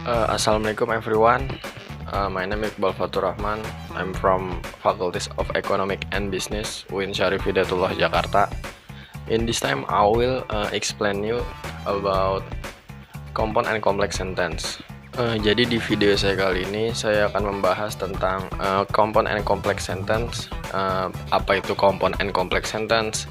Assalamualaikum everyone. My name is Iqbal Fatur Rahman. I'm from Faculty of Economic and Business, UIN Syarif Hidayatullah, Jakarta. In this time, I will explain you about compound and complex sentence. Jadi di video saya kali ini saya akan membahas tentang compound and complex sentence. Apa itu compound and complex sentence?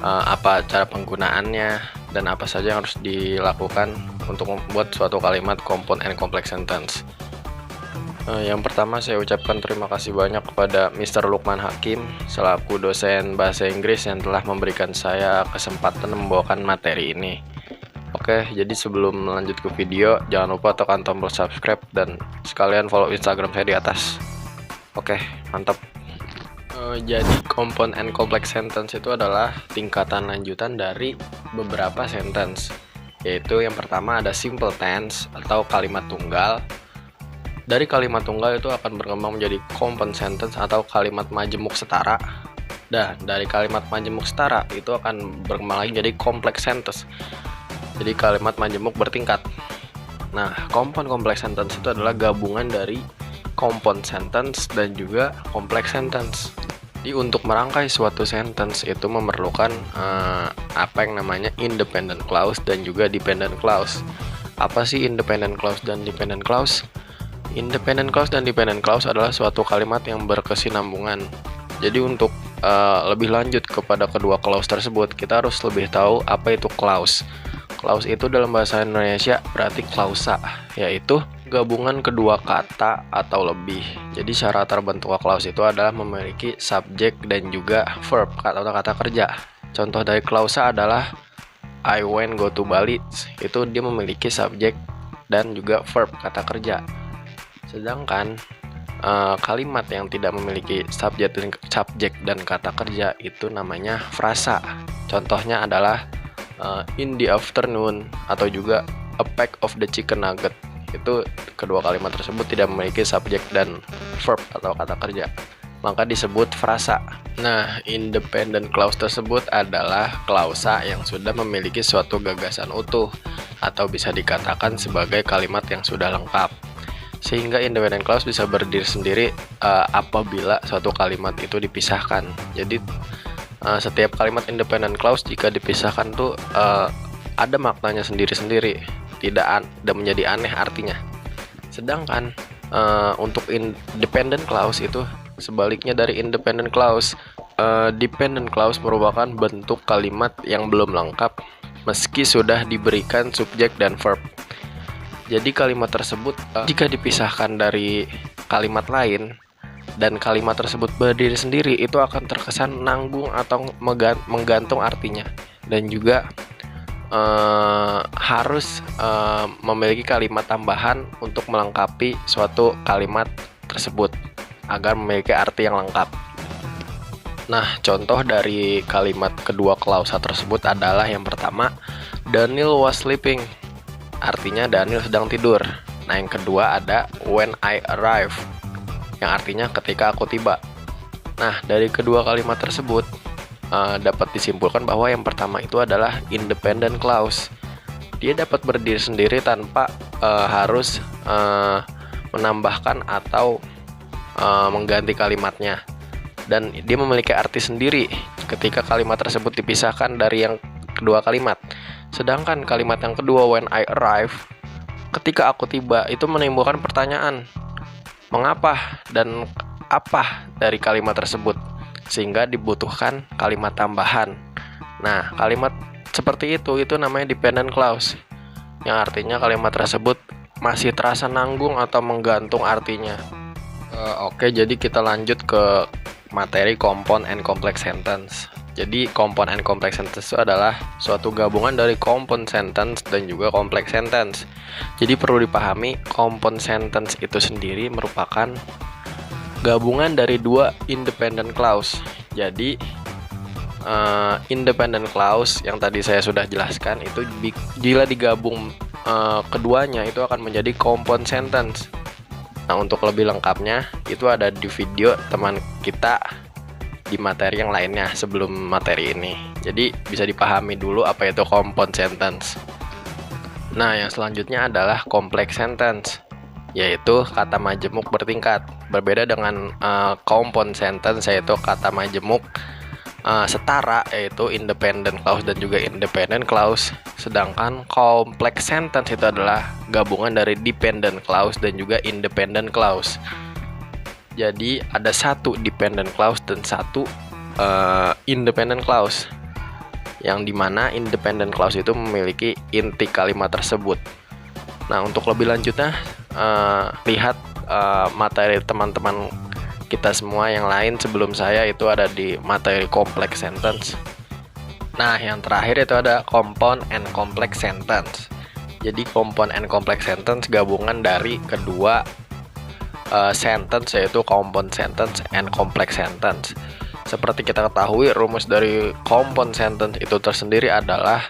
Apa cara penggunaannya dan apa saja yang harus dilakukan untuk membuat suatu kalimat compound and complex sentence. Yang pertama, saya ucapkan terima kasih banyak kepada Mr. Lukman Hakim selaku dosen bahasa Inggris yang telah memberikan saya kesempatan membawakan materi ini. Oke, jadi sebelum lanjut ke video, jangan lupa tekan tombol subscribe dan sekalian follow Instagram saya di atas. Oke, mantap. Jadi compound and complex sentence itu adalah tingkatan lanjutan dari beberapa sentence, yaitu yang pertama ada simple tense atau kalimat tunggal. Dari kalimat tunggal itu akan berkembang menjadi compound sentence atau kalimat majemuk setara. Dan dari kalimat majemuk setara itu akan berkembang lagi jadi complex sentence. Jadi kalimat majemuk bertingkat. Nah, compound complex sentence itu adalah gabungan dari compound sentence dan juga complex sentence. Jadi untuk merangkai suatu sentence itu memerlukan apa yang namanya independent clause dan juga dependent clause. Apa sih independent clause dan dependent clause? Independent clause dan dependent clause adalah suatu kalimat yang berkesinambungan. Jadi untuk lebih lanjut kepada kedua clause tersebut, kita harus lebih tahu apa itu clause. Clause itu dalam bahasa Indonesia berarti klausa, yaitu gabungan kedua kata atau lebih. Jadi syarat terbentuknya clause itu adalah memiliki subjek dan juga verb atau kata kerja. Contoh dari klausa adalah I went go to Bali. Itu dia memiliki subjek dan juga verb kata kerja. Sedangkan kalimat yang tidak memiliki subjek dan kata kerja itu namanya frasa. Contohnya adalah in the afternoon atau juga a pack of the chicken nugget. Itu kedua kalimat tersebut tidak memiliki subjek dan verb atau kata kerja, maka disebut frasa. Nah, independent clause tersebut adalah klausa yang sudah memiliki suatu gagasan utuh atau bisa dikatakan sebagai kalimat yang sudah lengkap. Sehingga independent clause bisa berdiri sendiri apabila suatu kalimat itu dipisahkan. Jadi setiap kalimat independent clause jika dipisahkan tuh ada maknanya sendiri-sendiri, tidak menjadi aneh artinya. Sedangkan untuk independent clause itu sebaliknya dari independent clause. Dependent clause merupakan bentuk kalimat yang belum lengkap meski sudah diberikan subjek dan verb. Jadi kalimat tersebut jika dipisahkan dari kalimat lain dan kalimat tersebut berdiri sendiri, itu akan terkesan nanggung atau menggantung artinya, dan juga harus memiliki kalimat tambahan untuk melengkapi suatu kalimat tersebut agar memiliki arti yang lengkap. Nah, contoh dari kalimat kedua klausa tersebut adalah yang pertama, Daniel was sleeping. Artinya Daniel sedang tidur. Nah, yang kedua ada when I arrive, yang artinya ketika aku tiba. Nah, dari kedua kalimat tersebut dapat disimpulkan bahwa yang pertama itu adalah independent clause. Dia dapat berdiri sendiri tanpa harus menambahkan atau mengganti kalimatnya, dan dia memiliki arti sendiri ketika kalimat tersebut dipisahkan dari yang kedua kalimat. Sedangkan kalimat yang kedua when I arrive, ketika aku tiba, itu menimbulkan pertanyaan mengapa dan apa dari kalimat tersebut, sehingga dibutuhkan kalimat tambahan. Nah, kalimat seperti itu namanya dependent clause, yang artinya kalimat tersebut masih terasa nanggung atau menggantung artinya. Oke, jadi kita lanjut ke materi compound and complex sentence. Jadi compound and complex sentence itu adalah suatu gabungan dari compound sentence dan juga complex sentence. Jadi perlu dipahami, compound sentence itu sendiri merupakan gabungan dari dua independent clause. Jadi independent clause yang tadi saya sudah jelaskan itu bila digabung keduanya itu akan menjadi compound sentence. Nah, untuk lebih lengkapnya itu ada di video teman kita di materi yang lainnya sebelum materi ini. Jadi bisa dipahami dulu apa itu compound sentence. Nah, yang selanjutnya adalah complex sentence, yaitu kata majemuk bertingkat. Berbeda dengan compound sentence, yaitu kata majemuk setara, yaitu independent clause dan juga independent clause. Sedangkan complex sentence itu adalah gabungan dari dependent clause dan juga independent clause. Jadi ada satu dependent clause dan satu independent clause, yang dimana independent clause itu memiliki inti kalimat tersebut. Nah, untuk lebih lanjutnya, lihat materi teman-teman kita semua yang lain sebelum saya itu ada di materi complex sentence. Nah, yang terakhir itu ada compound and complex sentence. Jadi compound and complex sentence gabungan dari kedua sentence, yaitu compound sentence and complex sentence. Seperti kita ketahui, rumus dari compound sentence itu tersendiri adalah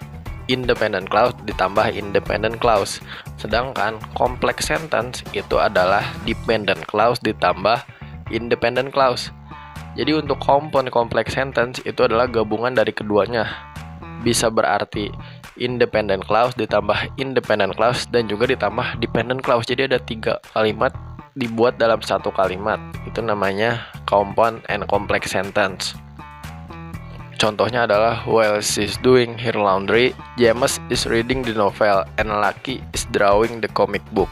independent clause ditambah independent clause. Sedangkan complex sentence itu adalah dependent clause ditambah independent clause. Jadi untuk compound complex sentence itu adalah gabungan dari keduanya. Bisa berarti independent clause ditambah independent clause dan juga ditambah dependent clause. Jadi ada 3 kalimat dibuat dalam satu kalimat. Itu namanya compound and complex sentence. Contohnya adalah while she's doing her laundry, James is reading the novel and Lucky is drawing the comic book.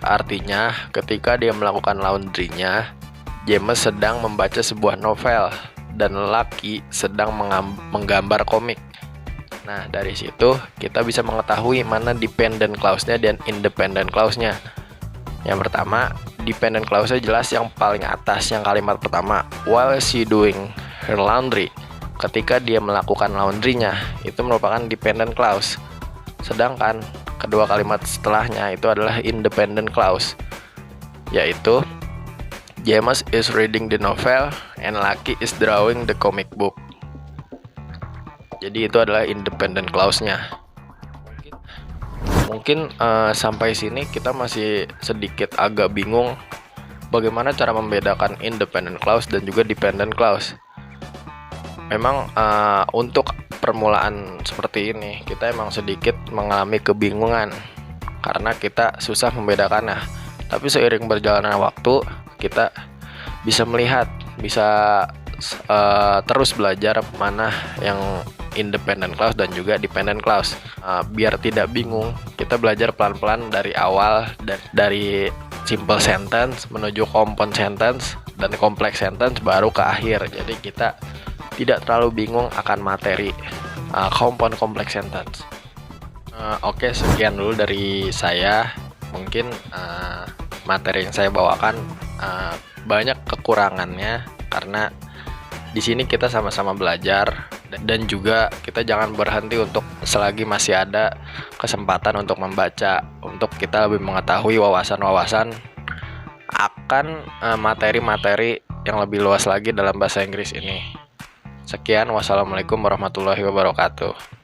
Artinya, ketika dia melakukan laundrynya, James sedang membaca sebuah novel dan Lucky sedang menggambar komik. Nah, dari situ kita bisa mengetahui mana dependent clause-nya dan independent clause-nya. Yang pertama, dependent clause-nya jelas yang paling atas, yang kalimat pertama, while she doing her laundry. Ketika dia melakukan laundry-nya, itu merupakan dependent clause. Sedangkan kedua kalimat setelahnya itu adalah independent clause, yaitu James is reading the novel and Lucky is drawing the comic book. Jadi itu adalah independent clause-nya. Mungkin sampai sini kita masih sedikit agak bingung bagaimana cara membedakan independent clause dan juga dependent clause. Memang untuk permulaan seperti ini kita emang sedikit mengalami kebingungan karena kita susah membedakannya. Tapi seiring berjalannya waktu kita bisa melihat, bisa terus belajar mana yang independent clause dan juga dependent clause. Biar tidak bingung, kita belajar pelan-pelan dari awal, dari simple sentence menuju compound sentence dan complex sentence baru ke akhir. Jadi kita tidak terlalu bingung akan materi compound complex sentence. Oke, sekian dulu dari saya. Mungkin materi yang saya bawakan banyak kekurangannya karena di sini kita sama-sama belajar, dan juga kita jangan berhenti untuk selagi masih ada kesempatan untuk membaca, untuk kita lebih mengetahui wawasan-wawasan akan materi-materi yang lebih luas lagi dalam bahasa Inggris ini. Sekian, wassalamualaikum warahmatullahi wabarakatuh.